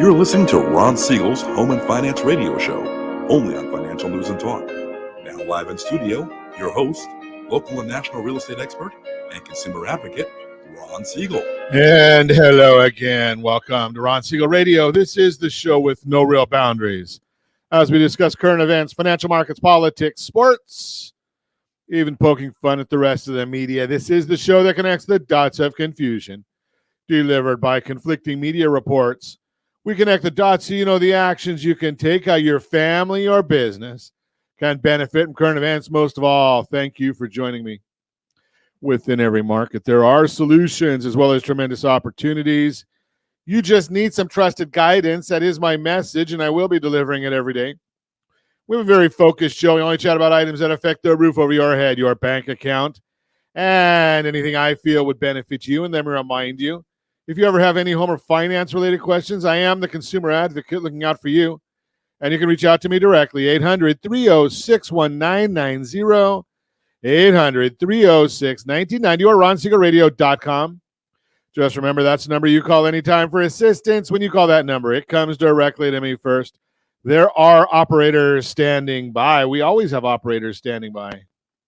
You're listening to Ron Siegel's Home and Finance Radio Show, only on Financial News and Talk. Now live in studio, your host, local and national real estate expert and consumer advocate, Ron Siegel. And hello again. Welcome to Ron Siegel Radio. This is the show with no real boundaries, as we discuss current events, financial markets, politics, sports, even poking fun at the rest of the media. This is the show that connects the dots of confusion, delivered by conflicting media reports. We connect the dots so you know the actions you can take, how your family or business can benefit from current events. Most of all, thank you for joining me. Within every market, there are solutions as well as tremendous opportunities. You just need some trusted guidance. That is my message, and I will be delivering it every day. We have a very focused show. We only chat about items that affect the roof over your head, your bank account, and anything I feel would benefit you. And then we remind you, if you ever have any home or finance-related questions, I am the consumer advocate looking out for you. And you can reach out to me directly, 800-306-1990, 800-306-1990, or RonSiegelRadio.com. Just remember, that's the number you call anytime for assistance. When you call that number, it comes directly to me first. There are operators standing by. We always have operators standing by.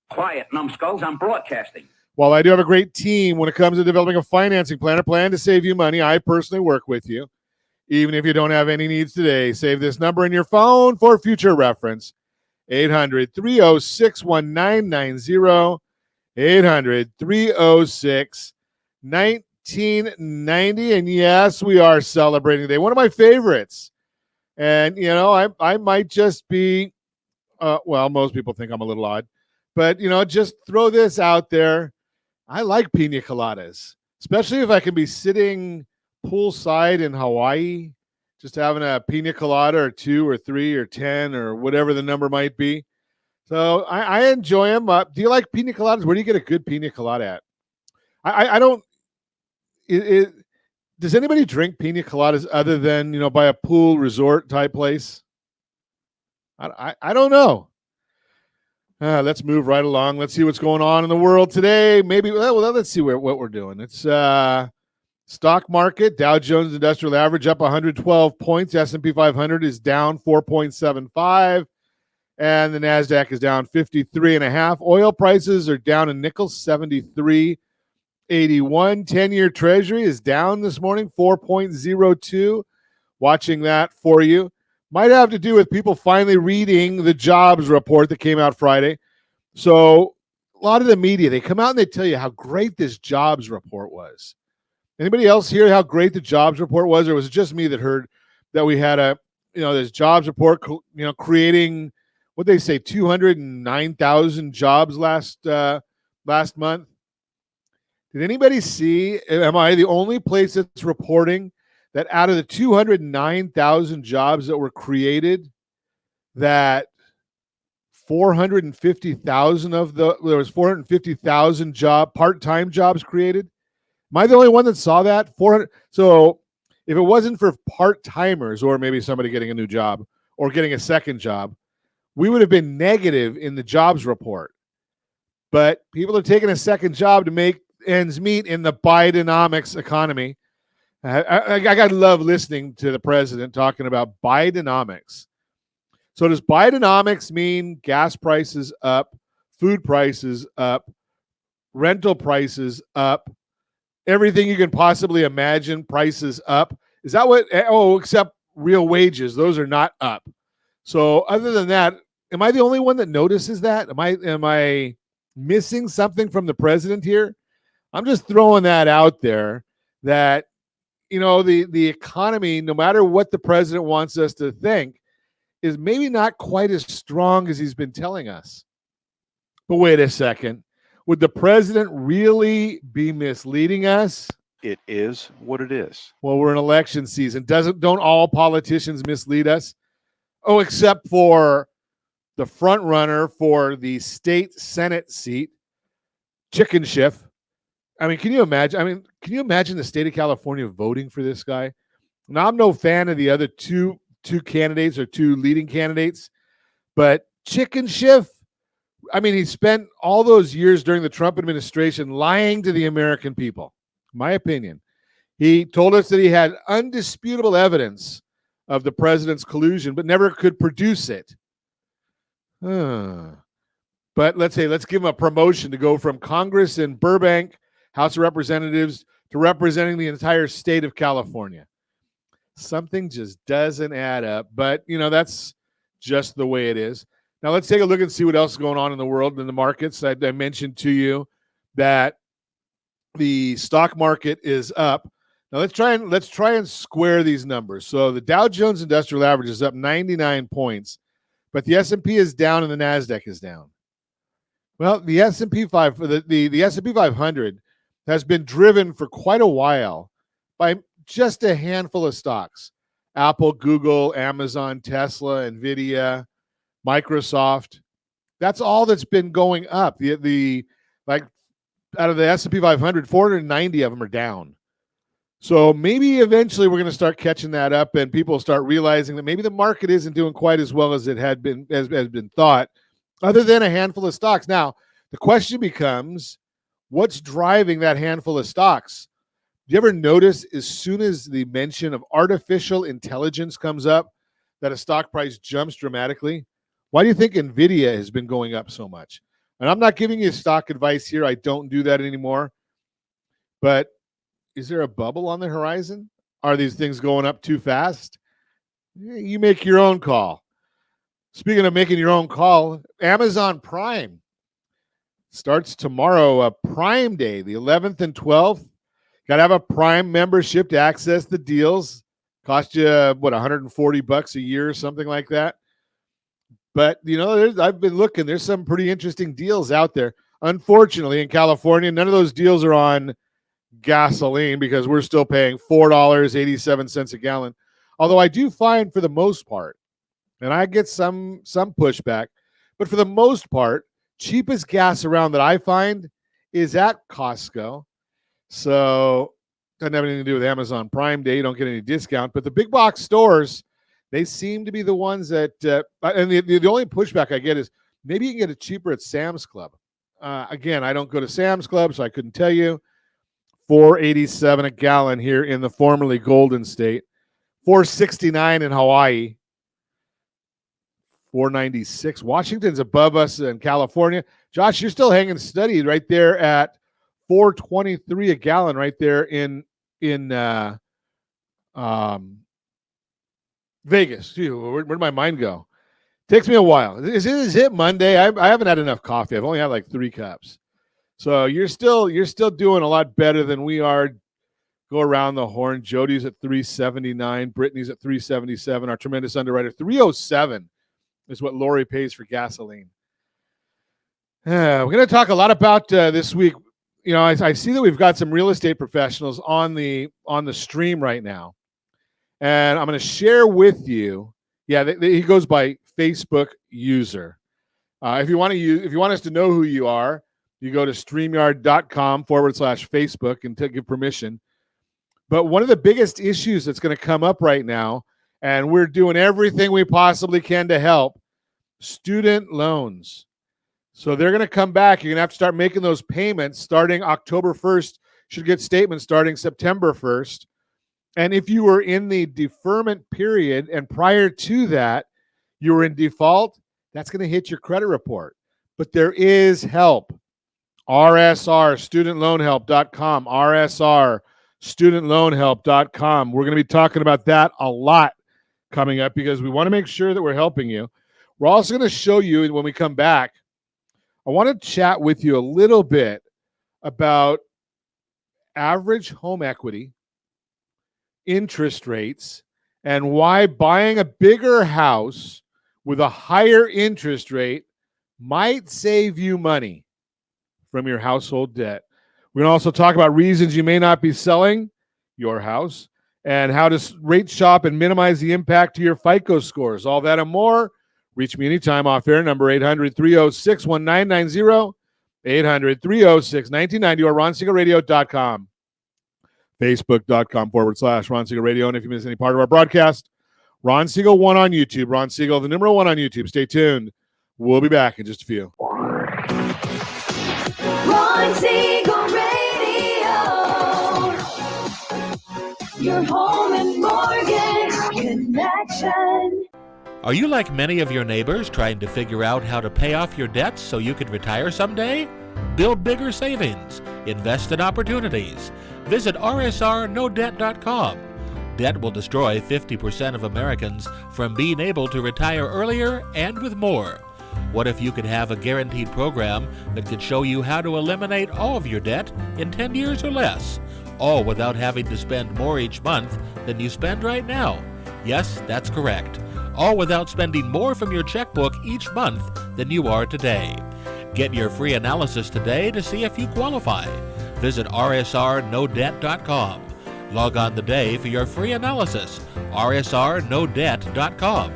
Quiet, numbskulls, I'm broadcasting. While I do have a great team when it comes to developing a financing plan, a plan to save you money, I personally work with you. Even if you don't have any needs today, save this number in your phone for future reference. 800-306-1990, 800-306-1990. And yes, we are celebrating today. One of my favorites. And, you know, I might just be, well, most people think I'm a little odd. But, you know, just throw this out there. I like pina coladas, especially if I can be sitting poolside in Hawaii, just having a pina colada or 2 or 3 or 10 or whatever the number might be. So I enjoy them. Do you like pina coladas? Where do you get a good pina colada at? I don't. Does anybody drink pina coladas other than, you know, by a pool resort type place? I don't know. Let's move right along. Let's see what's going on in the world today. Maybe, well, let's see what we're doing. It's stock market. Dow Jones Industrial Average up 112 points. S&P 500 is down 4.75. And the NASDAQ is down 53.5. Oil prices are down a nickel, 73.81. 10-year Treasury is down this morning, 4.02. Watching that for you. Might have to do with people finally reading the jobs report that came out Friday. So a lot of the media, they come out and they tell you how great this jobs report was. Anybody else hear how great the jobs report was? Or was it just me that heard that we had this jobs report, creating, what they say, 209,000 jobs last month? Did anybody see, am I the only place that's reporting that out of the 209,000 jobs that were created, that 450,000 of there was 450,000 part-time jobs created? Am I the only one that saw that? 400. So if it wasn't for part-timers or maybe somebody getting a new job or getting a second job, we would have been negative in the jobs report. But people are taking a second job to make ends meet in the Bidenomics economy. I gotta love listening to the president talking about Bidenomics. So does Bidenomics mean gas prices up, food prices up, rental prices up, everything you can possibly imagine, prices up? Is that what? Oh, except real wages. Those are not up. So other than that, am I the only one that notices that? Am I missing something from the president here? I'm just throwing that out there that, you know, the economy, no matter what the president wants us to think, is maybe not quite as strong as he's been telling us. But wait a second. Would the president really be misleading us? It is what it is. Well, we're in election season. Don't all politicians mislead us? Oh, except for the front runner for the state Senate seat, Chicken Schiff. I mean, can you imagine the state of California voting for this guy? Now, I'm no fan of the other two candidates or two leading candidates, but Chicken Schiff, I mean, he spent all those years during the Trump administration lying to the American people. My opinion. He told us that he had undisputable evidence of the president's collusion, but never could produce it. But let's give him a promotion to go from Congress in Burbank, House of Representatives, to representing the entire state of California. Something just doesn't add up, but that's just the way it is. Now let's take a look and see what else is going on in the world, in the markets. I mentioned to you that the stock market is up. Now let's try and square these numbers. So the Dow Jones Industrial Average is up 99 points, but the S&P is down and the Nasdaq is down. Well, the S&P 500 has been driven for quite a while by just a handful of stocks: Apple, Google, Amazon, Tesla, Nvidia, Microsoft. That's all that's been going up. The out of the S&P 500, 490 of them are down. So maybe eventually we're going to start catching that up, and people start realizing that maybe the market isn't doing quite as well as it had been has been thought, other than a handful of stocks. Now the question becomes, what's driving that handful of stocks? Do you ever notice as soon as the mention of artificial intelligence comes up that a stock price jumps dramatically? Why do you think Nvidia has been going up so much? And I'm not giving you stock advice here. I don't do that anymore. But is there a bubble on the horizon? Are these things going up too fast? You make your own call. Speaking of making your own call, Amazon Prime starts tomorrow, Prime Day, the 11th and 12th. Got to have a Prime membership to access the deals. Cost you, $140 a year or something like that. But, I've been looking. There's some pretty interesting deals out there. Unfortunately, in California, none of those deals are on gasoline because we're still paying $4.87 a gallon. Although I do find for the most part, and I get some pushback, but for the most part, cheapest gas around that I find is at Costco. So doesn't have anything to do with Amazon Prime Day. You don't get any discount. But the big box stores, they seem to be the ones that and the only pushback I get is maybe you can get it cheaper at Sam's Club. Again, I don't go to Sam's Club, so I couldn't tell you. $4.87 a gallon here in the formerly Golden State. $4.69 in Hawaii. $4.96. Washington's above us in California. Josh, you're still hanging steady right there at $4.23 a gallon right there in Vegas. Gee, where'd my mind go? Takes me a while. Is it Monday? I haven't had enough coffee. I've only had like 3 cups. So you're still doing a lot better than we are. Go around the horn. Jody's at 379. Brittany's at 377. Our tremendous underwriter, 307 is what Lori pays for gasoline. We're going to talk a lot about this week. I see that we've got some real estate professionals on the stream right now, and I'm going to share with you. Yeah, he goes by Facebook user. If you want us to know who you are, you go to StreamYard.com/Facebook and give permission. But one of the biggest issues that's going to come up right now, and we're doing everything we possibly can to help, student loans. So they're going to come back. You're going to have to start making those payments starting October 1st. Should get statements starting September 1st. And if you were in the deferment period and prior to that, you were in default, that's going to hit your credit report. But there is help. RSR, studentloanhelp.com, RSR, studentloanhelp.com. We're going to be talking about that a lot coming up because we want to make sure that we're helping you. We're also going to show you when we come back, I want to chat with you a little bit about average home equity, interest rates, and why buying a bigger house with a higher interest rate might save you money from your household debt. We're going to also talk about reasons you may not be selling your house and how to rate shop and minimize the impact to your FICO scores. All that and more. Reach me anytime off air, number 800-306-1990, 800-306-1990, or RonSiegelRadio.com, Facebook.com/Ron Siegel Radio. And if you miss any part of our broadcast, Ron Siegel 1 on YouTube, Ron Siegel, the number 1 on YouTube. Stay tuned. We'll be back in just a few. Ron Siegel Radio, your home and mortgage Connection. Are you like many of your neighbors trying to figure out how to pay off your debts so you could retire someday? Build bigger savings. Invest in opportunities. Visit rsrnodebt.com. Debt will destroy 50% of Americans from being able to retire earlier and with more. What if you could have a guaranteed program that could show you how to eliminate all of your debt in 10 years or less, all without having to spend more each month than you spend right now? Yes, that's correct. All without spending more from your checkbook each month than you are today. Get your free analysis today to see if you qualify. Visit rsrnodebt.com. Log on today for your free analysis. rsrnodebt.com.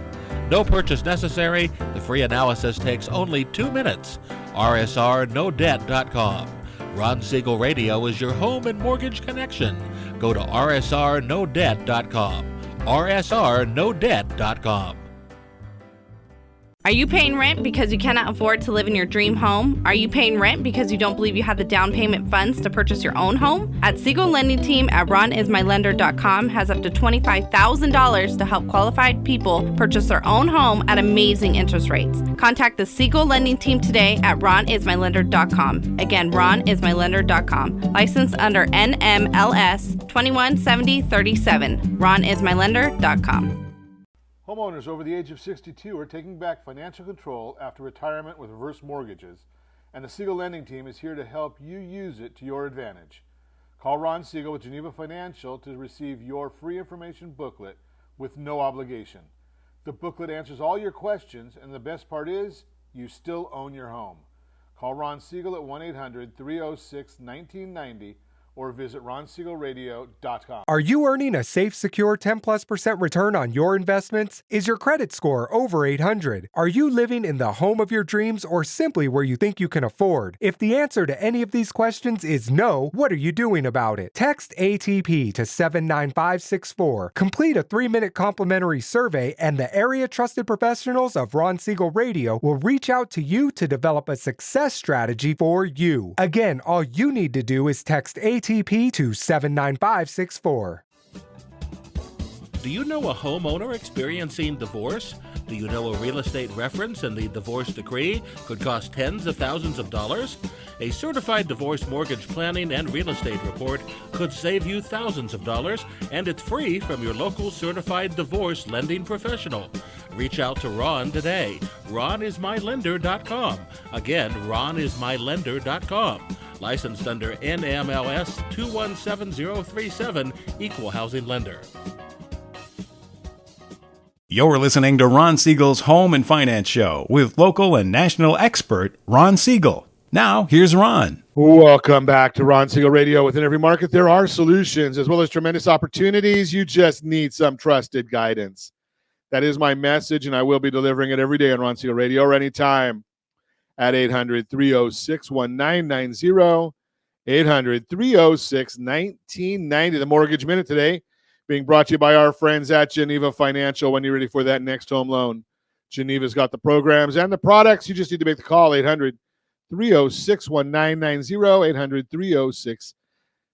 No purchase necessary. The free analysis takes only 2 minutes. rsrnodebt.com. Ron Siegel Radio is your home and mortgage connection. Go to rsrnodebt.com. rsrnodebt.com. Are you paying rent because you cannot afford to live in your dream home? Are you paying rent because you don't believe you have the down payment funds to purchase your own home? At Siegel Lending Team at ronismylender.com has up to $25,000 to help qualified people purchase their own home at amazing interest rates. Contact the Siegel Lending Team today at ronismylender.com. Again, ronismylender.com. Licensed under NMLS 217037. ronismylender.com. Homeowners over the age of 62 are taking back financial control after retirement with reverse mortgages, and the Siegel Lending Team is here to help you use it to your advantage. Call Ron Siegel with Geneva Financial to receive your free information booklet with no obligation. The booklet answers all your questions, and the best part is, you still own your home. Call Ron Siegel at 1-800-306-1990 or visit ronsiegelradio.com. Are you earning a safe, secure 10+% return on your investments? Is your credit score over 800? Are you living in the home of your dreams or simply where you think you can afford? If the answer to any of these questions is no, what are you doing about it? Text ATP to 79564. Complete a 3-minute complimentary survey, and the area trusted professionals of Ron Siegel Radio will reach out to you to develop a success strategy for you. Again, all you need to do is text ATP to 79564. Do you know a homeowner experiencing divorce? Do you know a real estate reference and the divorce decree could cost tens of thousands of dollars? A certified divorce mortgage planning and real estate report could save you thousands of dollars, and it's free from your local certified divorce lending professional. Reach out to Ron today. ronismylender.com. Again, ronismylender.com. Licensed under NMLS 217037, Equal Housing Lender. You're listening to Ron Siegel's Home and Finance Show with local and national expert Ron Siegel. Now, here's Ron. Welcome back to Ron Siegel Radio. Within every market, there are solutions as well as tremendous opportunities. You just need some trusted guidance. That is my message, and I will be delivering it every day on Ron Siegel Radio or anytime at 800-306-1990, 800-306-1990. The Mortgage Minute today being brought to you by our friends at Geneva Financial. When you're ready for that next home loan, Geneva's got the programs and the products. You just need to make the call, 800-306-1990,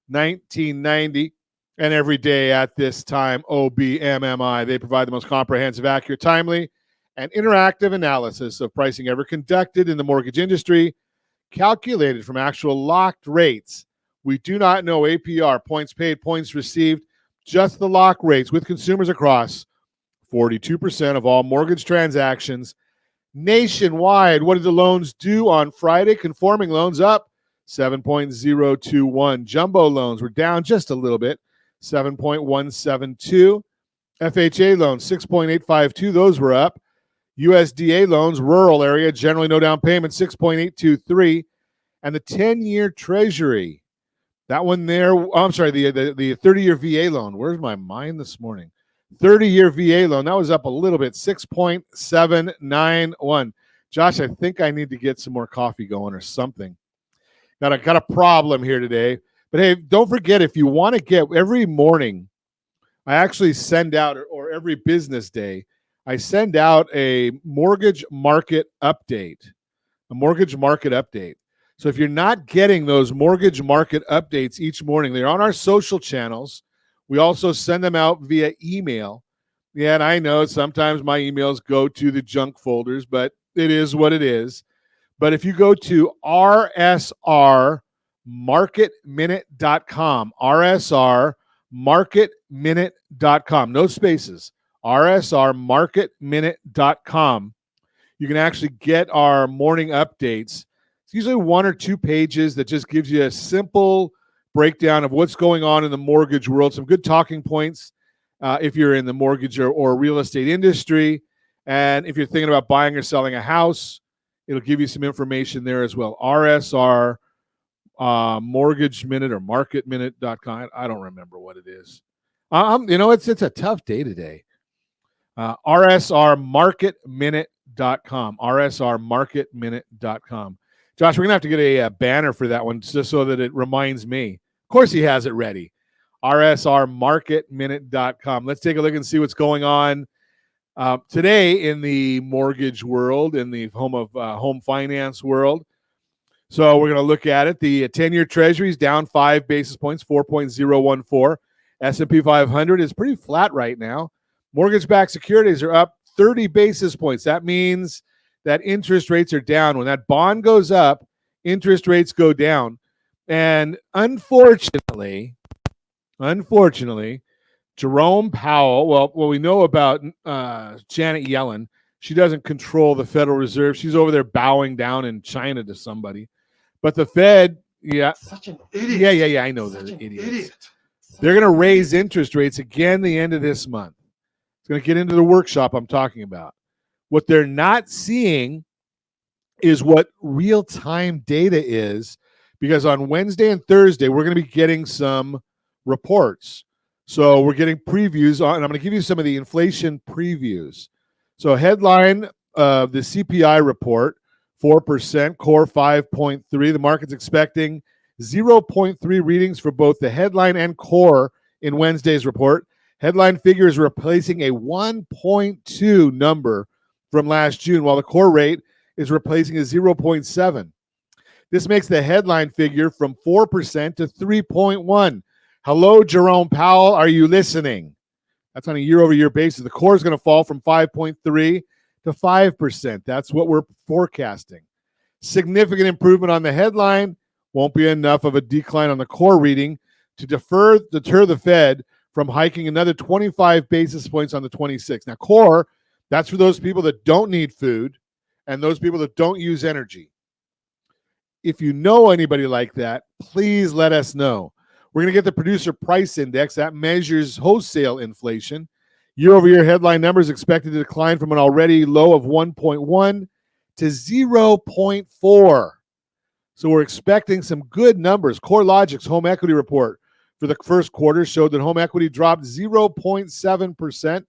800-306-1990. And every day at this time, OBMMI, they provide the most comprehensive, accurate, timely, and interactive analysis of pricing ever conducted in the mortgage industry, calculated from actual locked rates. We do not know APR, points paid, points received, just the lock rates with consumers across 42% of all mortgage transactions nationwide. What did the loans do on Friday? Conforming loans up 7.021. Jumbo loans were down just a little bit, 7.172. FHA loans, 6.852. Those were up. USDA loans, rural area, generally no down payment, 6.823. And the 10-year Treasury, that one there, I'm sorry, the 30-year VA loan. Where's my mind this morning? 30-year VA loan, that was up a little bit, 6.791. Josh, I think I need to get some more coffee going or something. Got a problem here today. But hey, don't forget, if you want to get every morning, I actually send out, or every business day, I send out a mortgage market update. So if you're not getting those mortgage market updates each morning, they're on our social channels. We also send them out via email. Yeah, and I know sometimes my emails go to the junk folders, but it is what it is. But if you go to rsrmarketminute.com, rsrmarketminute.com, no spaces, rsrmarketminute.com, you can actually get our morning updates. It's usually 1 or 2 pages that just gives you a simple breakdown of what's going on in the mortgage world, some good talking points if you're in the mortgage or real estate industry. And if you're thinking about buying or selling a house, it'll give you some information there as well. RSR Mortgage Minute or MarketMinute.com. I don't remember what it is. It's a tough day today. RSRMarketMinute.com. RSRMarketMinute.com. Josh, we're going to have to get a banner for that one just so that it reminds me. Of course he has it ready. RSRMarketMinute.com. Let's take a look and see what's going on today in the mortgage world, in the home finance world. So we're going to look at it. The 10-year Treasury is down 5 basis points, 4.014. S&P 500 is pretty flat right now. Mortgage-backed securities are up 30 basis points. That means that interest rates are down. When that bond goes up, interest rates go down. And unfortunately, Jerome Powell, what we know about Janet Yellen, she doesn't control the Federal Reserve. She's over there bowing down in China to somebody. But the Fed, Such an idiot. Yeah, I know they're Such an idiots. idiot. They're going to raise interest rates again the end of this month. It's going to get into the workshop I'm talking about. What they're not seeing is what real-time data is, because on Wednesday and Thursday, we're going to be getting some reports. So we're getting previews on, and I'm going to give you some of the inflation previews. So headline of the CPI report, 4%, core 5.3. The market's expecting 0.3 readings for both the headline and core in Wednesday's report. Headline figure is replacing a 1.2 number from last June, while the core rate is replacing a 0.7. This makes the headline figure from 4% to 3.1. Hello, Jerome Powell. Are you listening? That's on a year-over-year basis. The core is going to fall from 5.3 to 5%. That's what we're forecasting. Significant improvement on the headline won't be enough of a decline on the core reading to deter the Fed from hiking another 25 basis points on the 26th. Now, core, that's for those people that don't need food and those people that don't use energy. If you know anybody like that, please let us know. We're going to get the producer price index that measures wholesale inflation. Year-over-year headline numbers expected to decline from an already low of 1.1 to 0.4. So we're expecting some good numbers. CoreLogic's home equity report for the first quarter showed that home equity dropped 0.7%,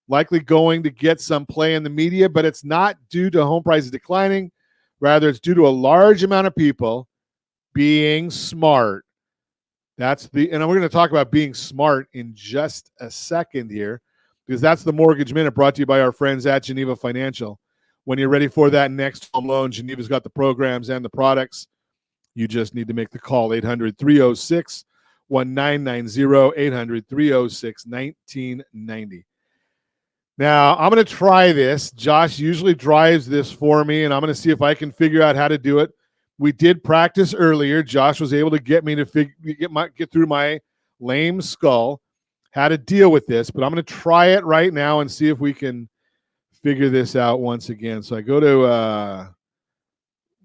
likely going to get some play in the media, but it's not due to home prices declining. Rather, it's due to a large amount of people being smart. And we're going to talk about being smart in just a second here, because that's the Mortgage Minute brought to you by our friends at Geneva Financial. When you're ready for that next home loan, Geneva's got the programs and the products. You just need to make the call, 800-306-1990, 800-306-1990. Now, I'm going to try this. Josh usually drives this for me, and I'm going to see if I can figure out how to do it. We did practice earlier. Josh was able to get me to get through my lame skull, how to deal with this, but I'm going to try it right now and see if we can figure this out once again. So I go to,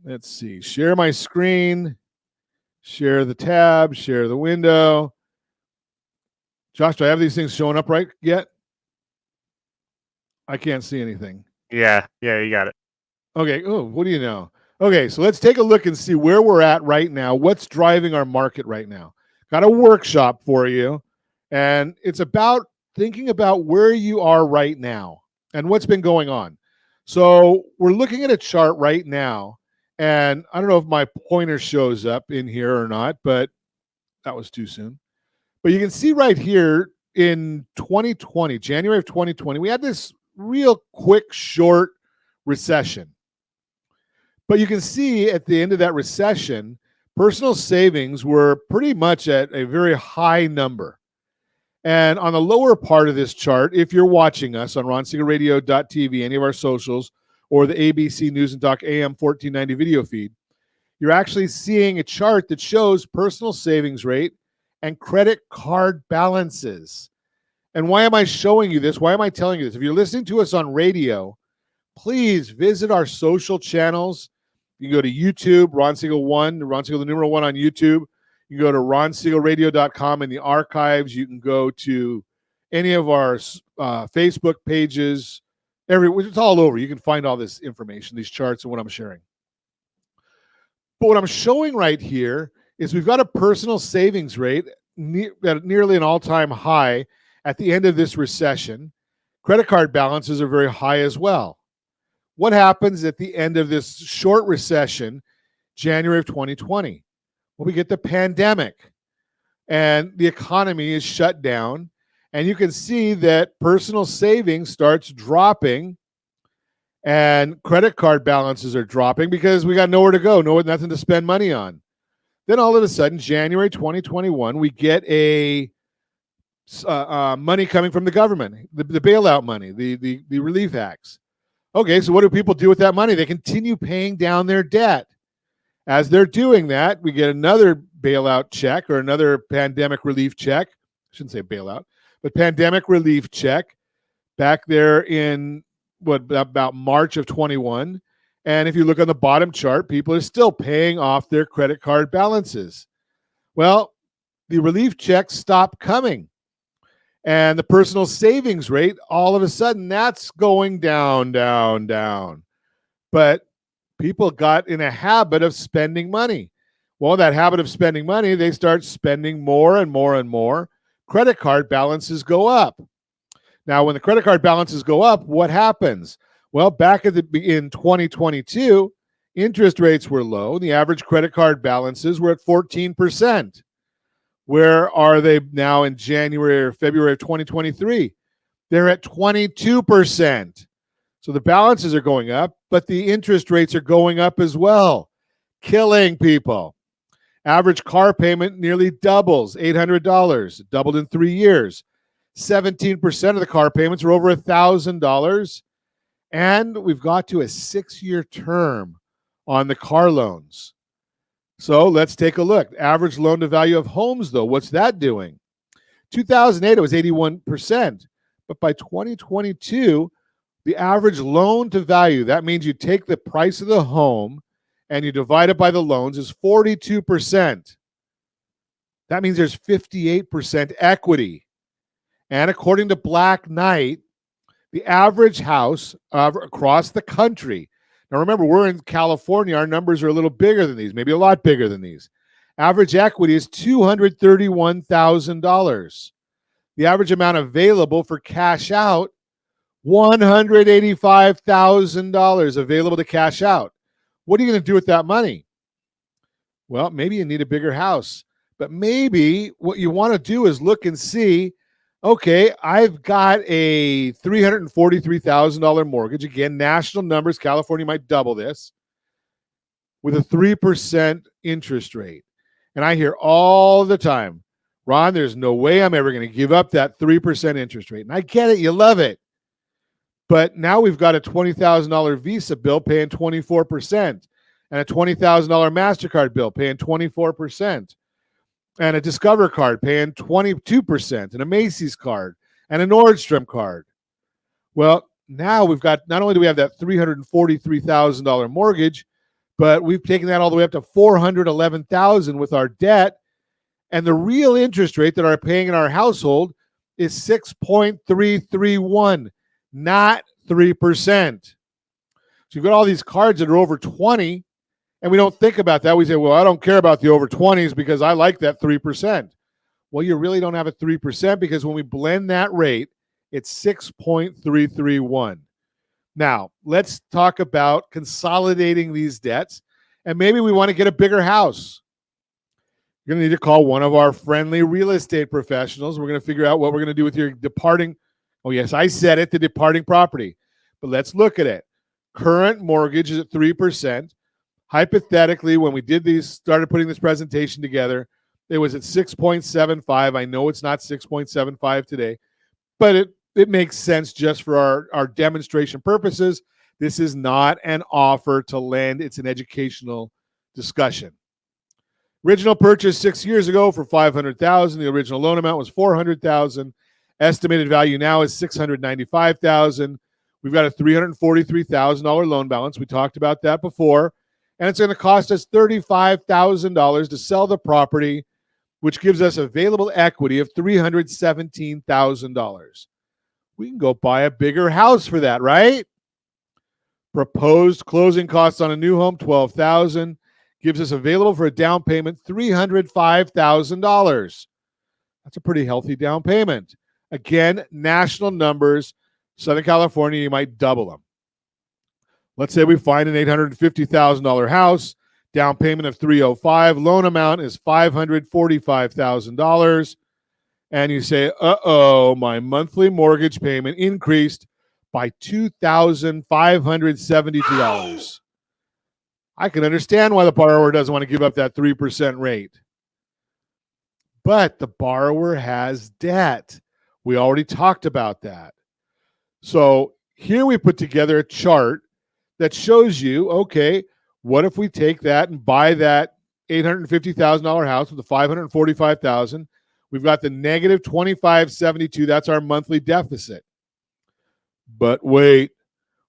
let's see, share my screen, share the tab, share the window. Josh, do I have these things showing up right yet? I can't see anything. Yeah, you got it. Okay. Oh, what do you know? Okay, so let's take a look and see where we're at right now. What's driving our market right now? Got a workshop for you, and it's about thinking about where you are right now and what's been going on. So we're looking at a chart right now, and I don't know if my pointer shows up in here or not, but that was too soon. But you can see right here in 2020, January of 2020, we had this real quick, short recession. But you can see at the end of that recession, personal savings were pretty much at a very high number. And on the lower part of this chart, if you're watching us on ronsiegelradio.tv, any of our socials, or the ABC News and Talk AM 1490 video feed, you're actually seeing a chart that shows personal savings rate and credit card balances. And why am I showing you this? Why am I telling you this? If you're listening to us on radio, please visit our social channels. You can go to YouTube, Ron Siegel 1, Ron Siegel the numeral 1 on YouTube. You can go to ronsiegelradio.com in the archives. You can go to any of our Facebook pages. It's all over. You can find all this information, these charts, and what I'm sharing. But what I'm showing right here is we've got a personal savings rate at nearly an all-time high at the end of this recession. Credit card balances are very high as well. What happens at the end of this short recession, January of 2020? Well, we get the pandemic and the economy is shut down, and you can see that personal savings starts dropping and credit card balances are dropping because we got nowhere to go, nothing to spend money on. Then all of a sudden, January 2021, we get a money coming from the government, the bailout money, the relief acts. Okay, so what do people do with that money? They continue paying down their debt. As they're doing that, we get another bailout check or another pandemic relief check. I shouldn't say bailout, but pandemic relief check back there in about March of 21. And if you look on the bottom chart, people are still paying off their credit card balances. Well, the relief checks stop coming. And the personal savings rate, all of a sudden, that's going down, down, down. But people got in a habit of spending money. Well, that habit of spending money, they start spending more and more and more. Credit card balances go up. Now, when the credit card balances go up, what happens? Well, back in 2022, interest rates were low. The average credit card balances were at 14%. Where are they now in January or February of 2023? They're at 22%. So the balances are going up, but the interest rates are going up as well, killing people. Average car payment nearly doubles, $800, doubled in 3 years. 17% of the car payments are over $1,000. And we've got to a 6-year term on the car loans. So let's take a look. Average loan to value of homes, though, what's that doing? 2008, it was 81%. But by 2022, the average loan to value, that means you take the price of the home and you divide it by the loans, is 42%. That means there's 58% equity. And according to Black Knight, the average house across the country, now remember, we're in California, our numbers are a little bigger than these, maybe a lot bigger than these. Average equity is $231,000. The average amount available for cash out, $185,000 available to cash out. What are you going to do with that money? Well, maybe you need a bigger house, but maybe what you want to do is look and see, okay, I've got a $343,000 mortgage. Again, national numbers, California might double this, with a 3% interest rate. And I hear all the time, Ron, there's no way I'm ever going to give up that 3% interest rate. And I get it, you love it. But now we've got a $20,000 Visa bill paying 24% and a $20,000 MasterCard bill paying 24%. And a Discover card paying 22%, and a Macy's card, and a Nordstrom card. Well, now we've got, not only do we have that $343,000 mortgage, but we've taken that all the way up to $411,000 with our debt. And the real interest rate that are paying in our household is 6.331, not 3%. So you've got all these cards that are over 20, and we don't think about that. We say, well, I don't care about the over 20s because I like that 3%. Well, you really don't have a 3% because when we blend that rate, it's 6.331. Now, let's talk about consolidating these debts, and maybe we want to get a bigger house. You're going to need to call one of our friendly real estate professionals. We're going to figure out what we're going to do with your departing. Oh, yes, I said it, the departing property. But let's look at it. Current mortgage is at 3%. Hypothetically, when we started putting this presentation together, It was at 6.75. I know it's not 6.75 today, but it makes sense just for our demonstration purposes. This is not an offer to lend. It's an educational discussion. Original purchase 6 years ago for $500,000. The original loan amount was $400,000. Estimated value now is $695,000. We've got a $343,000 loan balance. We talked about that before. And it's going to cost us $35,000 to sell the property, which gives us available equity of $317,000. We can go buy a bigger house for that, right? Proposed closing costs on a new home, $12,000. Gives us available for a down payment, $305,000. That's a pretty healthy down payment. Again, national numbers. Southern California, you might double them. Let's say we find an $850,000 house, down payment of $305,000, loan amount is $545,000, and you say, uh-oh, my monthly mortgage payment increased by $2,572. I can understand why the borrower doesn't want to give up that 3% rate. But the borrower has debt. We already talked about that. So here we put together a chart that shows you, okay, what if we take that and buy that $850,000 house with the $545,000? We've got the negative $2,572. That's our monthly deficit. But wait,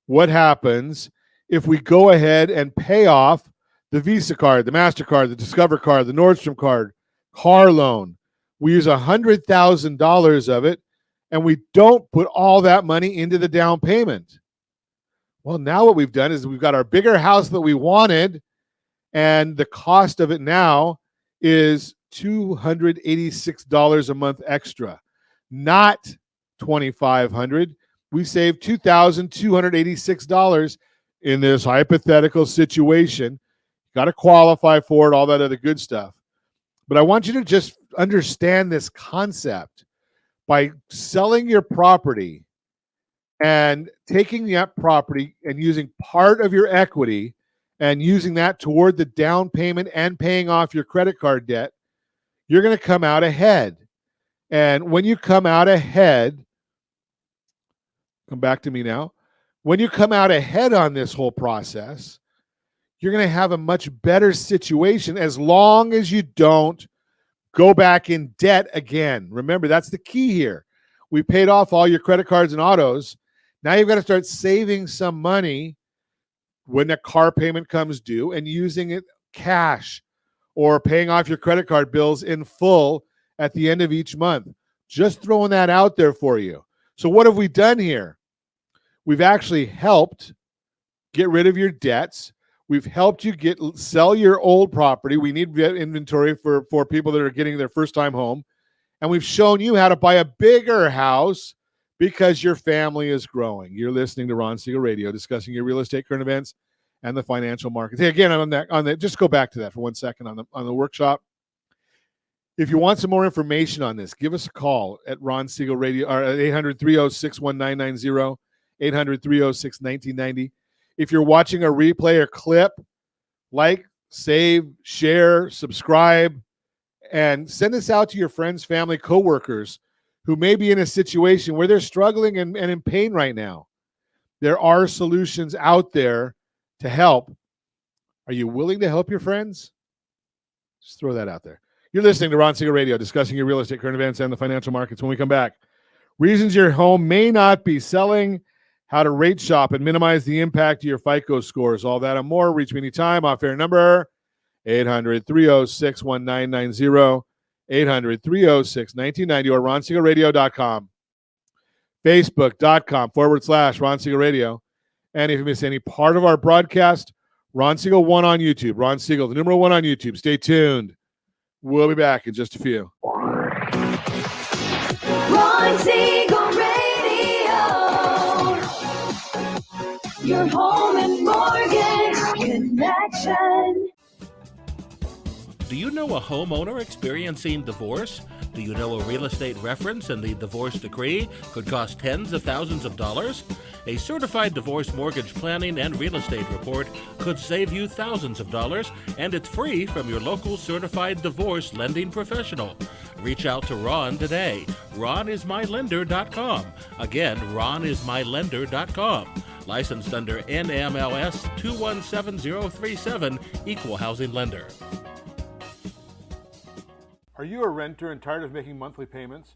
what happens if we go ahead and pay off the Visa card, the MasterCard, the Discover card, the Nordstrom card, car loan? We use $100,000 of it, and we don't put all that money into the down payment. Well, now what we've done is we've got our bigger house that we wanted, and the cost of it now is $286 a month extra, not $2,500. We saved $2,286 in this hypothetical situation. Got to qualify for it, all that other good stuff. But I want you to just understand this concept. By selling your property and taking that property and using part of your equity and using that toward the down payment and paying off your credit card debt, you're going to come out ahead. And when you come out ahead, come back to me now. When you come out ahead on this whole process, you're going to have a much better situation as long as you don't go back in debt again. Remember, that's the key here. We paid off all your credit cards and autos. Now you've got to start saving some money when the car payment comes due and using it cash or paying off your credit card bills in full at the end of each month. Just throwing that out there for you. So what have we done here? We've actually helped get rid of your debts. We've helped you sell your old property. We need inventory for people that are getting their first time home. And we've shown you how to buy a bigger house because your family is growing. You're listening to Ron Siegel Radio, discussing your real estate current events and the financial markets. Hey, again, on that, just go back to that for 1 second on the workshop. If you want some more information on this, give us a call at Ron Siegel Radio or at 800-306-1990, 800-306-1990. If you're watching a replay or clip, like, save, share, subscribe, and send this out to your friends, family, coworkers who may be in a situation where they're struggling and in pain right now. There are solutions out there to help. Are you willing to help your friends? Just throw that out there. You're listening to Ron Siegel Radio, discussing your real estate current events and the financial markets. When we come back, reasons your home may not be selling, how to rate shop and minimize the impact of your FICO scores, all that and more. Reach me anytime. Off-air number, 800-306-1990, 800-306-1990, or RonSiegelRadio.com, Facebook.com/Ron Siegel Radio. And if you miss any part of our broadcast, Ron Siegel 1 on YouTube. Ron Siegel, the number 1 on YouTube. Stay tuned. We'll be back in just a few. Ron Siegel Radio, your home and mortgage connection. Do you know a homeowner experiencing divorce? Do Do you know a real estate reference in the divorce decree could cost tens of thousands of dollars? A certified divorce mortgage planning and real estate report could save you thousands of dollars, and it's free from your local certified divorce lending professional. Reach out to Ron today. RonIsMyLender.com. Again, RonIsMyLender.com. Licensed under NMLS 217037, Equal Housing Lender. Are you a renter and tired of making monthly payments?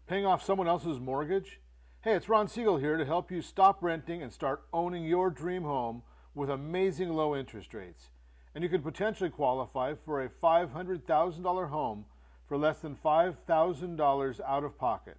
Paying off someone else's mortgage? Hey, it's Ron Siegel here to help you stop renting and start owning your dream home with amazing low interest rates. And you could potentially qualify for a $500,000 home for less than $5,000 out of pocket.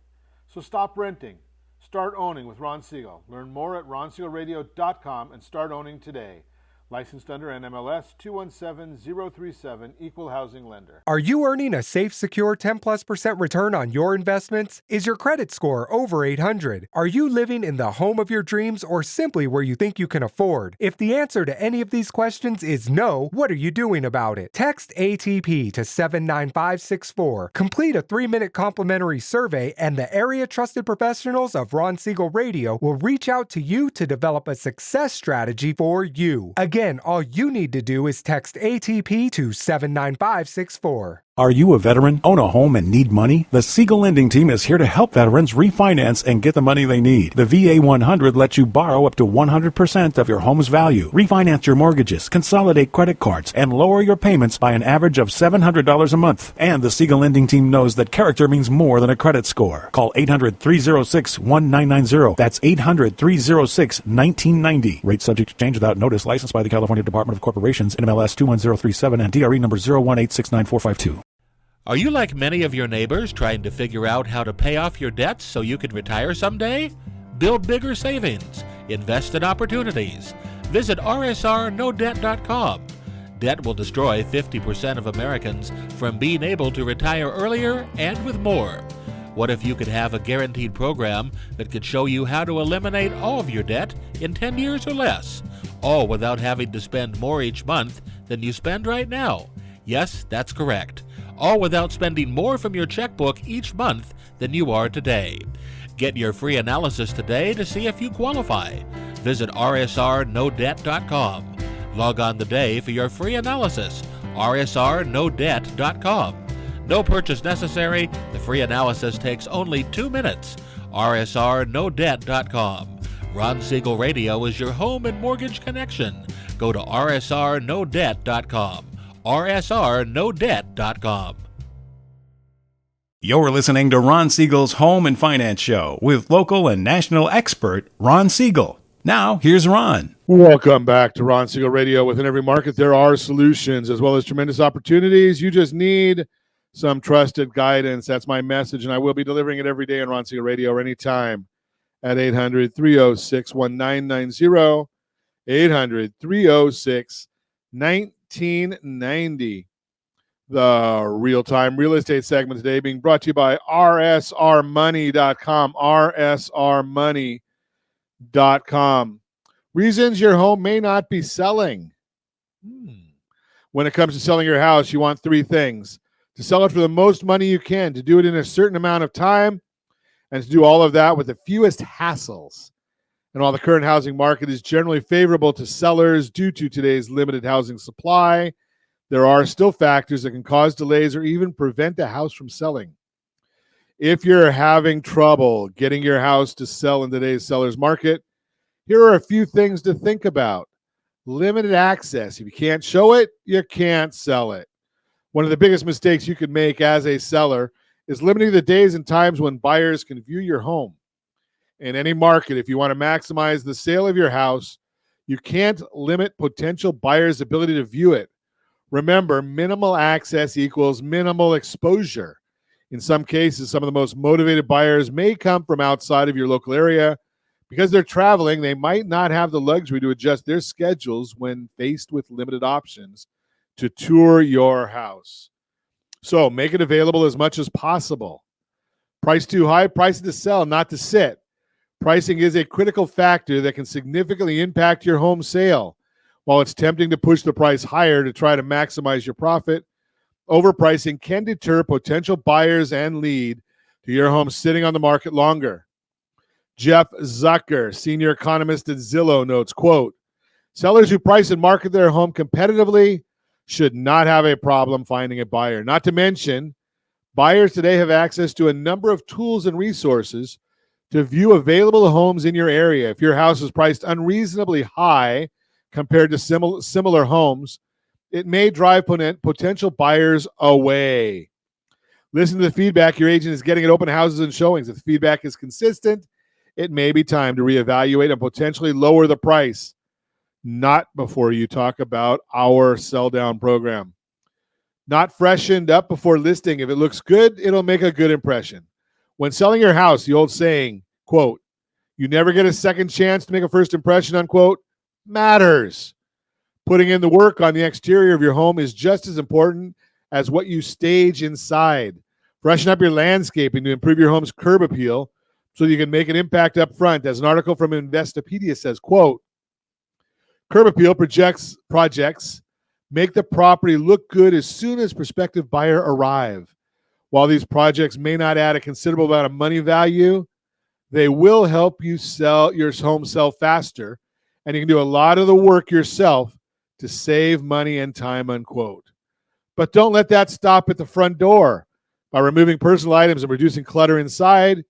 So stop renting. Start owning with Ron Siegel. Learn more at RonSiegelRadio.com and start owning today. Licensed under NMLS 217037, Equal Housing Lender. Are you earning a safe, secure 10+% return on your investments? Is your credit score over 800? Are you living in the home of your dreams or simply where you think you can afford? If the answer to any of these questions is no, what are you doing about it? Text ATP to 79564. Complete a 3-minute complimentary survey, and the area trusted professionals of Ron Siegel Radio will reach out to you to develop a success strategy for you. Again, all you need to do is text ATP to 79564. Are you a veteran, own a home, and need money? The Siegel Lending Team is here to help veterans refinance and get the money they need. The VA 100 lets you borrow up to 100% of your home's value, refinance your mortgages, consolidate credit cards, and lower your payments by an average of $700 a month. And the Siegel Lending Team knows that character means more than a credit score. Call 800-306-1990. That's 800-306-1990. Rate subject to change without notice. Licensed by the California Department of Corporations, NMLS 21037, and DRE number 018694452. Are you like many of your neighbors trying to figure out how to pay off your debts so you could retire someday? Build bigger savings. Invest in opportunities. Visit rsrnodebt.com. Debt will destroy 50% of Americans from being able to retire earlier and with more. What if you could have a guaranteed program that could show you how to eliminate all of your debt in 10 years or less, all without having to spend more each month than you spend right now? Yes, that's correct. All without spending more from your checkbook each month than you are today. Get your free analysis today to see if you qualify. Visit rsrnodebt.com. Log on today for your free analysis. rsrnodebt.com. No purchase necessary. The free analysis takes only 2 minutes. rsrnodebt.com. Ron Siegel Radio is your home and mortgage connection. Go to rsrnodebt.com. rsrnodebt.com. You're listening to Ron Siegel's Home and Finance Show with local and national expert Ron Siegel. Now, here's Ron. Welcome back to Ron Siegel Radio. Within every market, there are solutions as well as tremendous opportunities. You just need some trusted guidance. That's my message, and I will be delivering it every day on Ron Siegel Radio or anytime at 800-306-1990, 800-306-1990. The real-time real estate segment today being brought to you by rsrmoney.com, rsrmoney.com. Reasons your home may not be selling. When it comes to selling your house, you want 3 things. To sell it for the most money you can, to do it in a certain amount of time, and to do all of that with the fewest hassles. And while the current housing market is generally favorable to sellers due to today's limited housing supply, there are still factors that can cause delays or even prevent a house from selling. If you're having trouble getting your house to sell in today's seller's market, here are a few things to think about. Limited access. If you can't show it, you can't sell it. One of the biggest mistakes you could make as a seller is limiting the days and times when buyers can view your home. In any market, if you want to maximize the sale of your house, you can't limit potential buyers' ability to view it. Remember, minimal access equals minimal exposure. In some cases, some of the most motivated buyers may come from outside of your local area. Because they're traveling, they might not have the luxury to adjust their schedules when faced with limited options to tour your house. So make it available as much as possible. Price too high, price to sell, not to sit. Pricing is a critical factor that can significantly impact your home sale. While it's tempting to push the price higher to try to maximize your profit, overpricing can deter potential buyers and lead to your home sitting on the market longer. Jeff Zucker, senior economist at Zillow, notes, quote, sellers who price and market their home competitively should not have a problem finding a buyer. Not to mention, buyers today have access to a number of tools and resources to view available homes in your area. If your house is priced unreasonably high compared to similar homes, it may drive potential buyers away. Listen to the feedback your agent is getting at open houses and showings. If the feedback is consistent, it may be time to reevaluate and potentially lower the price. Not before you talk about our sell down program. Not freshened up before listing. If it looks good, it'll make a good impression. When selling your house, the old saying, quote, you never get a second chance to make a first impression, unquote, matters. Putting in the work on the exterior of your home is just as important as what you stage inside. Freshen up your landscaping to improve your home's curb appeal so you can make an impact up front. As an article from Investopedia says, quote, curb appeal projects make the property look good as soon as prospective buyer arrive. While these projects may not add a considerable amount of money value, they will help you sell your home sell faster, and you can do a lot of the work yourself to save money and time, unquote. But don't let that stop at the front door. By removing personal items and reducing clutter inside,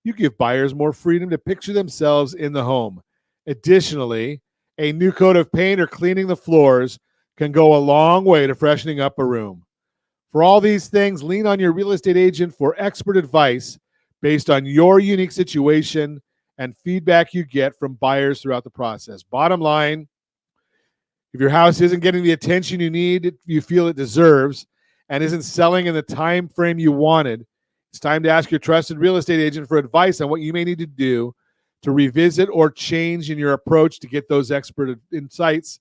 you give buyers more freedom to picture themselves in the home. Additionally, a new coat of paint or cleaning the floors can go a long way to freshening up a room. For all these things, lean on your real estate agent for expert advice based on your unique situation and feedback you get from buyers throughout the process. Bottom line, if your house isn't getting the attention you feel it deserves, and isn't selling in the time frame you wanted, it's time to ask your trusted real estate agent for advice on what you may need to do to revisit or change in your approach to get those expert insights.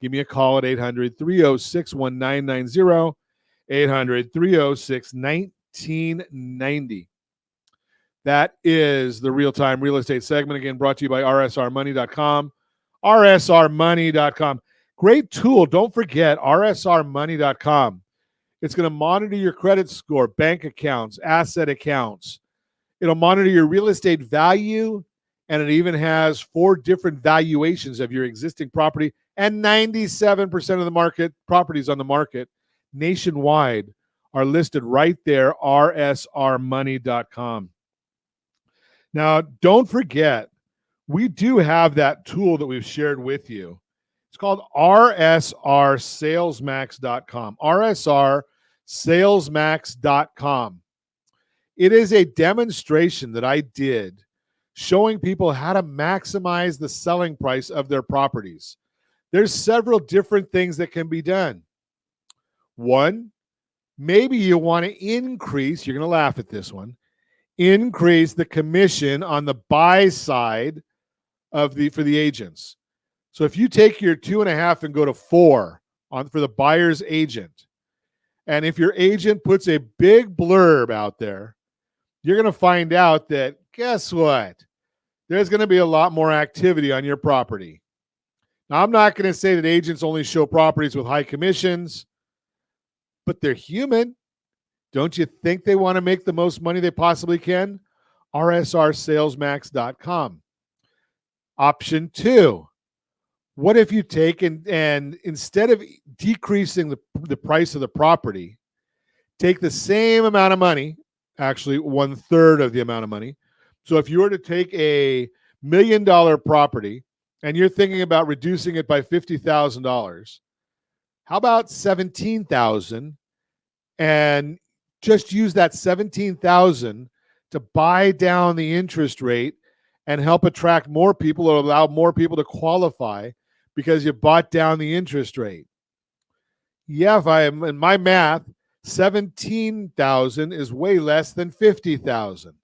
Give me a call at 800-306-1990, 800-306-1990. That is the real-time real estate segment, again, brought to you by rsrmoney.com. rsrmoney.com. Great tool. Don't forget rsrmoney.com. It's going to monitor your credit score, bank accounts, asset accounts. It'll monitor your real estate value, and it even has 4 different valuations of your existing property, and 97% of the market properties on the market nationwide are listed right there, rsrmoney.com. Now, don't forget, we do have that tool that we've shared with you. It's called rsrsalesmax.com. rsrsalesmax.com. It is a demonstration that I did showing people how to maximize the selling price of their properties. There's several different things that can be done. One, maybe you want to increase, you're going to laugh at this one, increase the commission on the buy side for the agents. So if you take your 2.5 and go to 4 for the buyer's agent, and if your agent puts a big blurb out there, you're going to find out that, guess what? There's going to be a lot more activity on your property. Now, I'm not going to say that agents only show properties with high commissions, but they're human. Don't you think they want to make the most money they possibly can? rsrsalesmax.com. Option 2. What if you take and instead of decreasing the price of the property, take the same amount of money, actually 1/3 of the amount of money. So if you were to take a $1 million property and you're thinking about reducing it by $50,000, how about $17,000 and just use that $17,000 to buy down the interest rate and help attract more people or allow more people to qualify because you bought down the interest rate. Yeah, if I am in my math, $17,000 is way less than $50,000.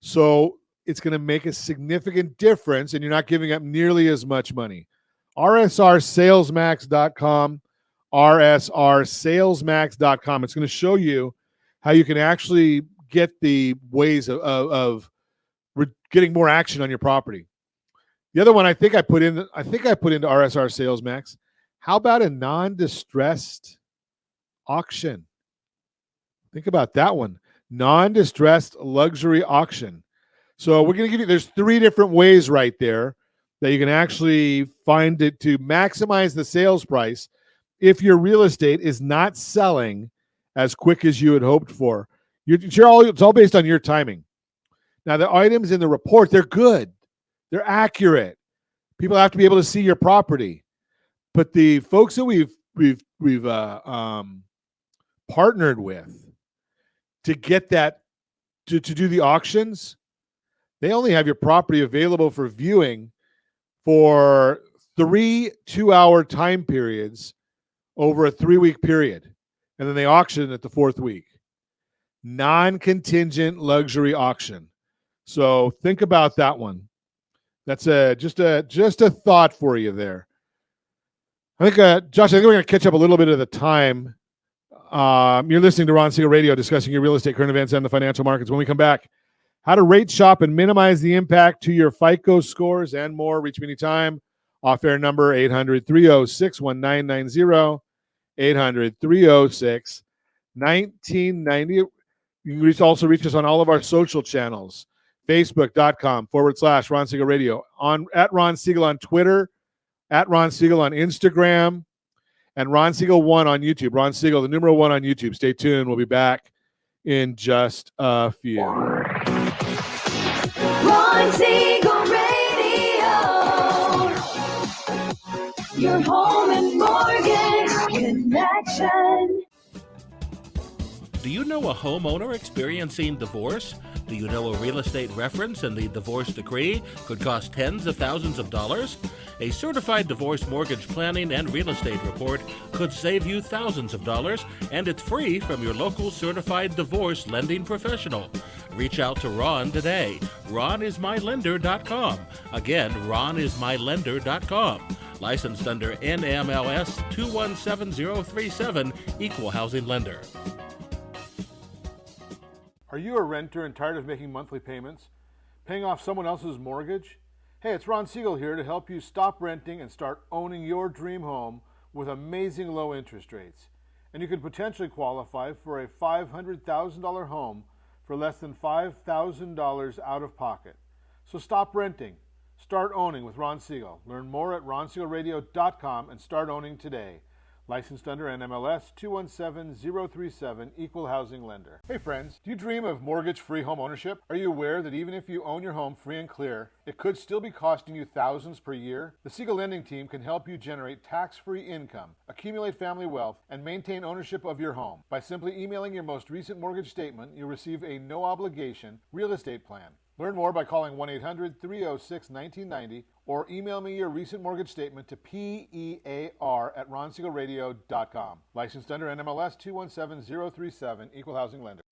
So it's going to make a significant difference, and you're not giving up nearly as much money. rsrsalesmax.com, rsrsalesmax.com. It's going to show you how you can actually get the ways of getting more action on your property. The other one I think I put into RSR Sales Max. How about a non-distressed auction. Think about that one. Non-distressed luxury auction. So we're going to give you, there's 3 different ways right there that you can actually find it to maximize the sales price if your real estate is not selling as quick as you had hoped for. It's all based on your timing. Now, the items in the report, they're good. They're accurate. People have to be able to see your property. But the folks that we've partnered with to get that, to do the auctions, they only have your property available for viewing for 3 2-hour time periods over a 3-week period. And then they auction at the 4th week. Non-contingent luxury auction. So think about that one. That's just a thought for you there. I think, Josh, I think we're going to catch up a little bit of the time. You're listening to Ron Siegel Radio, discussing your real estate, current events, and the financial markets. When we come back, how to rate shop and minimize the impact to your FICO scores and more. Reach me anytime. Off-air number 800-306-1990, 800-306-1990. You can also reach us on all of our social channels, Facebook.com/Ron Siegel Radio, at Ron Siegel on Twitter, at Ron Siegel on Instagram, and Ron Siegel 1 on YouTube. Ron Siegel, the numeral 1 on YouTube. Stay tuned. We'll be back in just a few. Ron Siegel Radio. Your home and mortgage connection. Do you know a homeowner experiencing divorce? Do you know a real estate reference and the divorce decree could cost tens of thousands of dollars? A certified divorce mortgage planning and real estate report could save you thousands of dollars, and it's free from your local certified divorce lending professional. Reach out to Ron today. RonIsMyLender.com. Again, RonIsMyLender.com. Licensed under NMLS 217037, Equal Housing Lender. Are you a renter and tired of making monthly payments? Paying off someone else's mortgage? Hey, it's Ron Siegel here to help you stop renting and start owning your dream home with amazing low interest rates. And you could potentially qualify for a $500,000 home for less than $5,000 out of pocket. So stop renting. Start owning with Ron Siegel. Learn more at RonSiegelRadio.com and start owning today. Licensed under NMLS 217037, Equal Housing Lender. Hey friends, do you dream of mortgage-free home ownership? Are you aware that even if you own your home free and clear, it could still be costing you thousands per year? The Siegel Lending Team can help you generate tax-free income, accumulate family wealth, and maintain ownership of your home. By simply emailing your most recent mortgage statement, you'll receive a no-obligation real estate plan. Learn more by calling 1-800-306-1990 or email me your recent mortgage statement to PEAR@RonSiegelRadio.com. Licensed under NMLS 217037, Equal Housing Lender.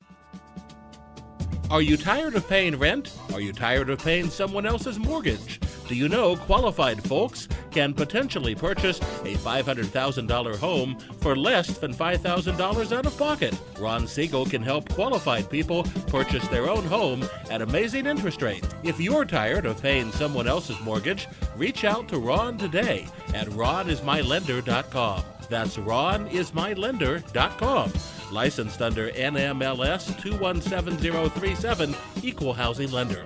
Are you tired of paying rent? Are you tired of paying someone else's mortgage? Do you know qualified folks can potentially purchase a $500,000 home for less than $5,000 out of pocket? Ron Siegel can help qualified people purchase their own home at amazing interest rates. If you're tired of paying someone else's mortgage, reach out to Ron today at RonIsMyLender.com. That's RonIsMyLender.com. Licensed under NMLS 217037, Equal Housing Lender.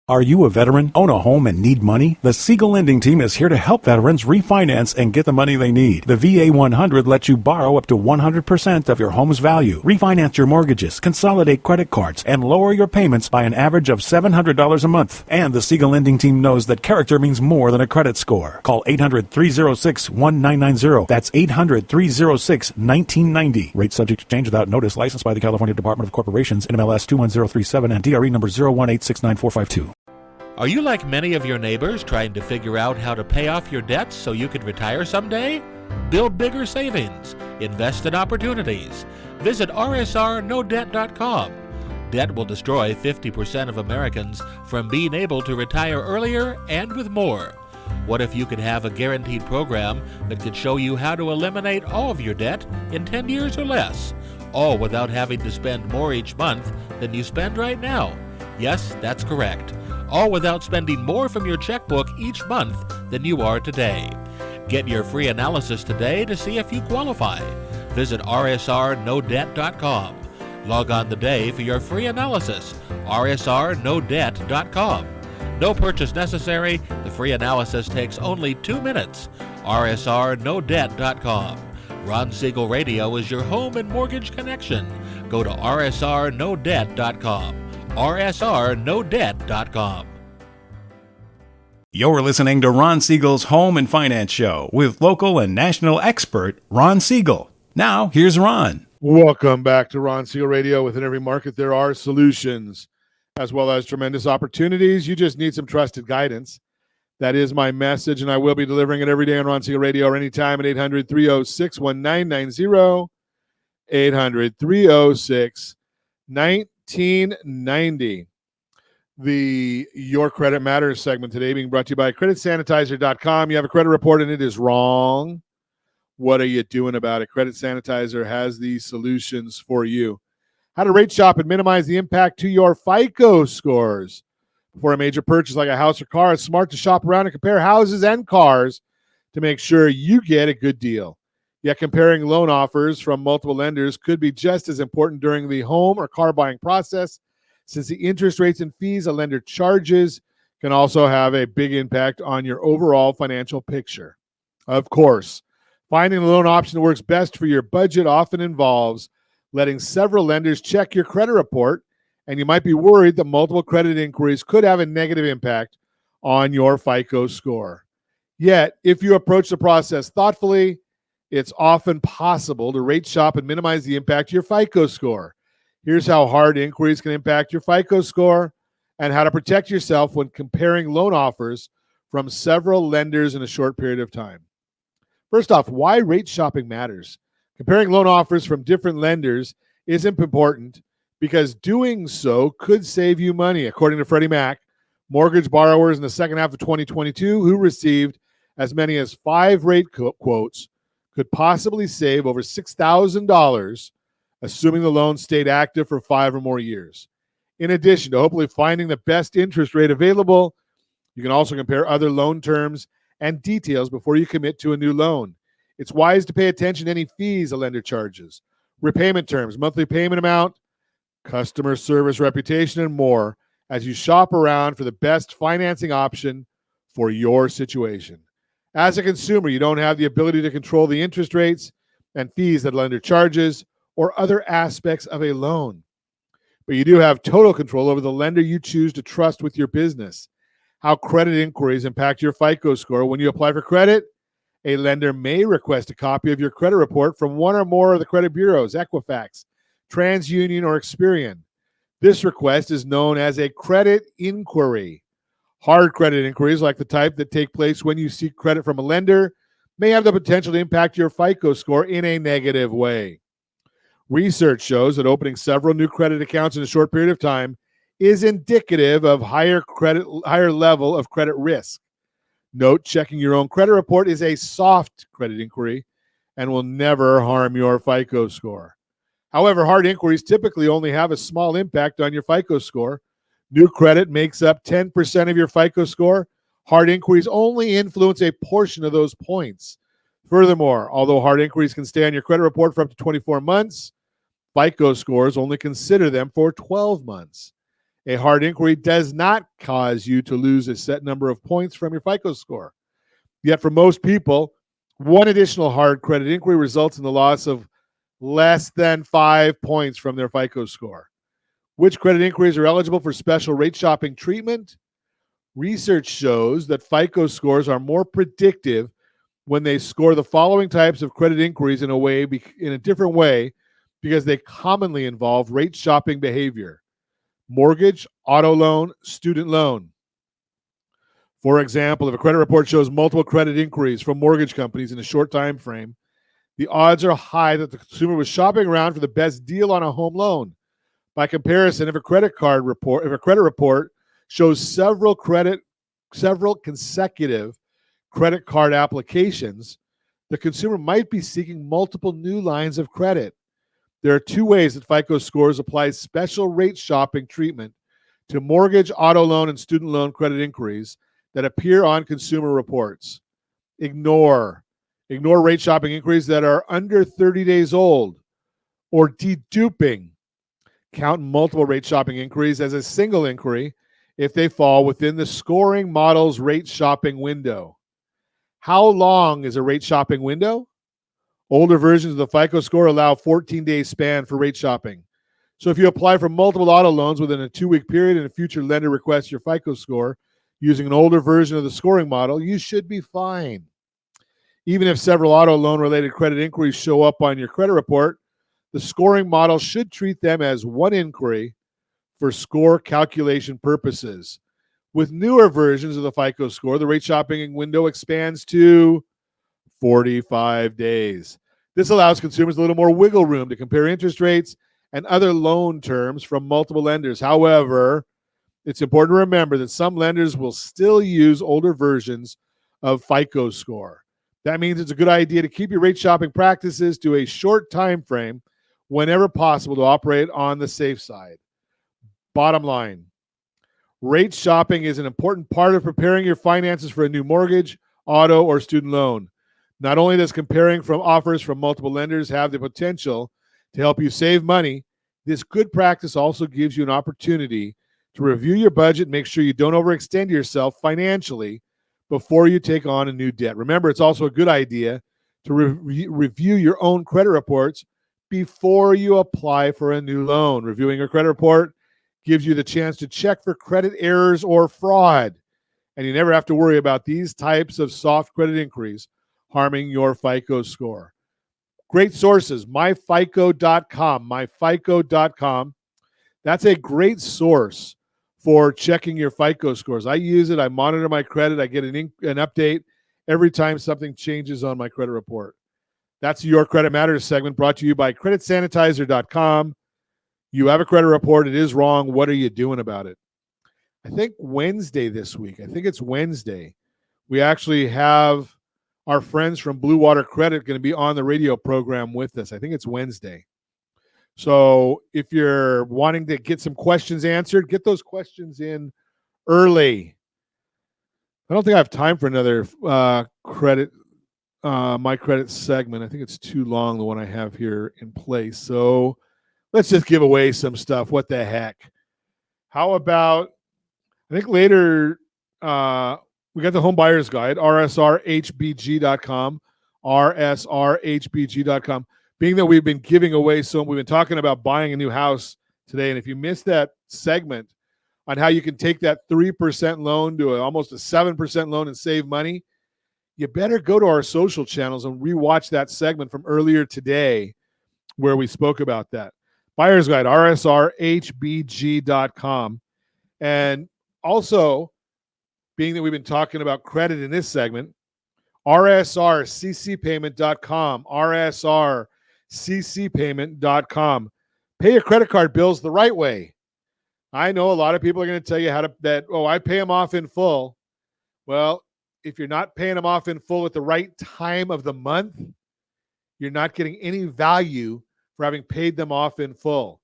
Are you a veteran, own a home, and need money? The Siegel Lending Team is here to help veterans refinance and get the money they need. The VA 100 lets you borrow up to 100% of your home's value, refinance your mortgages, consolidate credit cards, and lower your payments by an average of $700 a month. And the Siegel Lending Team knows that character means more than a credit score. Call 800-306-1990. That's 800-306-1990. Rate subject to change without notice. Licensed by the California Department of Corporations, NMLS 21037, and DRE number 018694552. Are you like many of your neighbors trying to figure out how to pay off your debts so you could retire someday? Build bigger savings. Invest in opportunities. Visit rsrnodebt.com. Debt will destroy 50% of Americans from being able to retire earlier and with more. What if you could have a guaranteed program that could show you how to eliminate all of your debt in 10 years or less, all without having to spend more each month than you spend right now? Yes, that's correct. All without spending more from your checkbook each month than you are today. Get your free analysis today to see if you qualify. Visit rsrnodebt.com. Log on today for your free analysis, rsrnodebt.com. No purchase necessary. The free analysis takes only 2 minutes. rsrnodebt.com. Ron Siegel Radio is your home and mortgage connection. Go to rsrnodebt.com. rsrnodebt.com. You're listening to Ron Siegel's Home and Finance Show with local and national expert Ron Siegel. Now, here's Ron. Welcome back to Ron Siegel Radio. Within every market, there are solutions as well as tremendous opportunities. You just need some trusted guidance. That is my message, and I will be delivering it every day on Ron Siegel Radio or anytime at 800-306-1990, 800-306-1990. The Your Credit Matters segment today being brought to you by CreditSanitizer.com. You have a credit report and it is wrong. What are you doing about it? Credit Sanitizer has the solutions for you. How to rate shop and minimize the impact to your FICO scores. Before a major purchase like a house or car, it's smart to shop around and compare houses and cars to make sure you get a good deal. Yet comparing loan offers from multiple lenders could be just as important during the home or car buying process, since the interest rates and fees a lender charges can also have a big impact on your overall financial picture. Of course, finding the loan option that works best for your budget often involves letting several lenders check your credit report, and you might be worried that multiple credit inquiries could have a negative impact on your FICO score. Yet, if you approach the process thoughtfully, it's often possible to rate shop and minimize the impact to your FICO score. Here's how hard inquiries can impact your FICO score and how to protect yourself when comparing loan offers from several lenders in a short period of time. First off, why rate shopping matters. Comparing loan offers from different lenders is important because doing so could save you money. According to Freddie Mac, mortgage borrowers in the second half of 2022 who received as many as 5 rate quotes could possibly save over $6,000, assuming the loan stayed active for 5 or more years. In addition to hopefully finding the best interest rate available, you can also compare other loan terms and details before you commit to a new loan. It's wise to pay attention to any fees a lender charges, repayment terms, monthly payment amount, customer service reputation, and more as you shop around for the best financing option for your situation. As a consumer, you don't have the ability to control the interest rates and fees that a lender charges or other aspects of a loan. But you do have total control over the lender you choose to trust with your business. How credit inquiries impact your FICO score. When you apply for credit, a lender may request a copy of your credit report from one or more of the credit bureaus, Equifax, TransUnion, or Experian. This request is known as a credit inquiry. Hard credit inquiries, like the type that take place when you seek credit from a lender, may have the potential to impact your FICO score in a negative way. Research shows that opening several new credit accounts in a short period of time is indicative of higher level of credit risk. Note, checking your own credit report is a soft credit inquiry and will never harm your FICO score. However, hard inquiries typically only have a small impact on your FICO score. New credit makes up 10% of your FICO score. Hard inquiries only influence a portion of those points. Furthermore, although hard inquiries can stay on your credit report for up to 24 months, FICO scores only consider them for 12 months. A hard inquiry does not cause you to lose a set number of points from your FICO score. Yet for most people, one additional hard credit inquiry results in the loss of less than 5 points from their FICO score. Which credit inquiries are eligible for special rate shopping treatment? Research shows that FICO scores are more predictive when they score the following types of credit inquiries in a different way because they commonly involve rate shopping behavior. Mortgage, auto loan, student loan. For example, if a credit report shows multiple credit inquiries from mortgage companies in a short time frame, the odds are high that the consumer was shopping around for the best deal on a home loan. By comparison, if a credit report shows several consecutive credit card applications, the consumer might be seeking multiple new lines of credit. There are 2 ways that FICO scores apply special rate shopping treatment to mortgage, auto loan, and student loan credit inquiries that appear on consumer reports. Ignore rate shopping inquiries that are under 30 days old or deduping. Count multiple rate shopping inquiries as a single inquiry if they fall within the scoring model's rate shopping window. How long is a rate shopping window? Older versions of the FICO score allow 14-day span for rate shopping. So if you apply for multiple auto loans within a 2-week period and a future lender requests your FICO score using an older version of the scoring model, you should be fine. Even if several auto loan-related credit inquiries show up on your credit report, the scoring model should treat them as one inquiry for score calculation purposes. With newer versions of the FICO score, the rate shopping window expands to 45 days. This allows consumers a little more wiggle room to compare interest rates and other loan terms from multiple lenders. However, it's important to remember that some lenders will still use older versions of FICO score. That means it's a good idea to keep your rate shopping practices to a short time frame whenever possible to operate on the safe side. Bottom line, rate shopping is an important part of preparing your finances for a new mortgage, auto, or student loan. Not only does comparing from offers from multiple lenders have the potential to help you save money, this good practice also gives you an opportunity to review your budget and make sure you don't overextend yourself financially before you take on a new debt. Remember, it's also a good idea to review your own credit reports before you apply for a new loan. Reviewing your credit report gives you the chance to check for credit errors or fraud, and you never have to worry about these types of soft credit inquiries harming your FICO score. Great sources, myfico.com, myfico.com. That's a great source for checking your FICO scores. I use it. I monitor my credit. I get an update every time something changes on my credit report. That's Your Credit Matters segment brought to you by creditsanitizer.com. You have a credit report. It is wrong. What are you doing about it? I think Wednesday this week. I think it's Wednesday. We actually have our friends from Blue Water Credit going to be on the radio program with us. I think it's Wednesday. So if you're wanting to get some questions answered, get those questions in early. I don't think I have time for another my credit segment. I think it's too long, the one I have here in place. So let's just give away some stuff. What the heck? How about, I think later, we got the home buyer's guide, rsrhbg.com, rsrhbg.com. Being that we've been giving away, so we've been talking about buying a new house today. And if you missed that segment on how you can take that 3% loan to almost a 7% loan and save money, you better go to our social channels and rewatch that segment from earlier today where we spoke about that. Buyer's guide, rsrhbg.com. And also, being that we've been talking about credit in this segment, rsrccpayment.com, rsrccpayment.com. Pay your credit card bills the right way. I know a lot of people are going to tell you I pay them off in full. Well, if you're not paying them off in full at the right time of the month, you're not getting any value for having paid them off in full.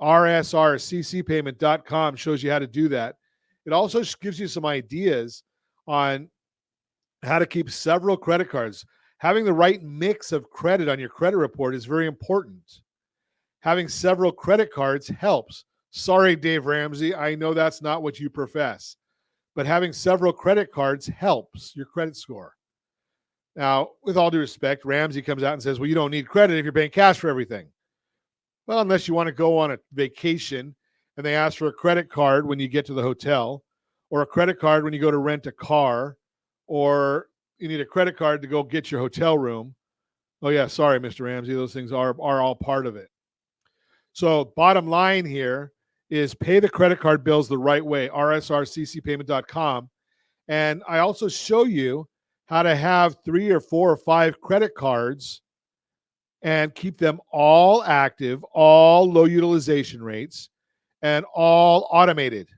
rsrccpayment.com shows you how to do that. It also gives you some ideas on how to keep several credit cards. Having the right mix of credit on your credit report is very important. Having several credit cards helps. Sorry, Dave Ramsey, I know that's not what you profess, but having several credit cards helps your credit score. Now, with all due respect, Ramsey comes out and says, well, you don't need credit if you're paying cash for everything. Well, unless you want to go on a vacation and they ask for a credit card when you get to the hotel, or a credit card when you go to rent a car, or you need a credit card to go get your hotel room. Oh, yeah, sorry, Mr. Ramsey. Those things are all part of it. So bottom line here is pay the credit card bills the right way, rsrccpayment.com. And I also show you how to have 3 or 4 or 5 credit cards and keep them all active, all low utilization rates, and all automated.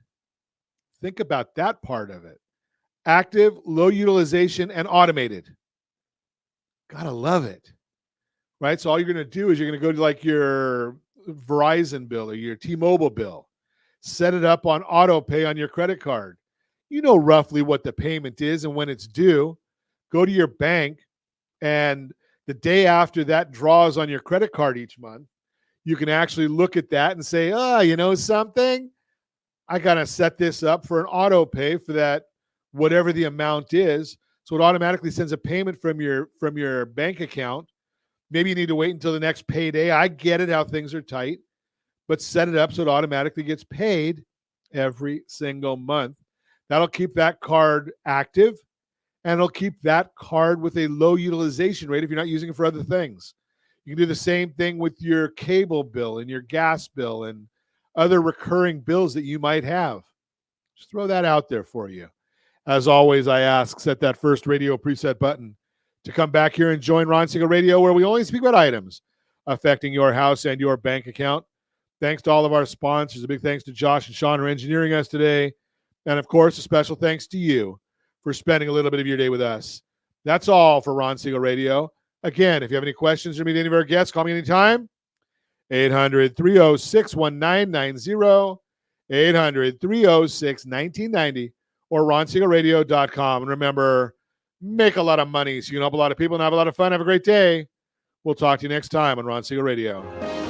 Think about that part of it. Active, low utilization, and automated. Gotta love it. Right? So all you're going to do is you're going to go to like your Verizon bill or your T-Mobile bill. Set it up on auto pay on your credit card. You know roughly what the payment is and when it's due. go to your bank, and the day after that draws on your credit card each month, you can actually look at that and say, oh, you know something? I got to set this up for an auto pay for that, whatever the amount is. So it automatically sends a payment from your bank account. Maybe you need to wait until the next payday. I get it how things are tight, but set it up so it automatically gets paid every single month. That'll keep that card active, and it'll keep that card with a low utilization rate if you're not using it for other things. You can do the same thing with your cable bill and your gas bill and other recurring bills that you might have. Just throw that out there for you. As always, I ask, set that first radio preset button to come back here and join Ron Siegel Radio, where we only speak about items affecting your house and your bank account. Thanks to all of our sponsors. A big thanks to Josh and Sean for engineering us today. And, of course, a special thanks to you for spending a little bit of your day with us. That's all for Ron Siegel Radio. Again, if you have any questions or meet any of our guests, call me anytime. 800-306-1990, 800-306-1990, or RonSiegelRadio.com. And remember, make a lot of money so you can help a lot of people and have a lot of fun. Have a great day. We'll talk to you next time on Ron Siegel Radio.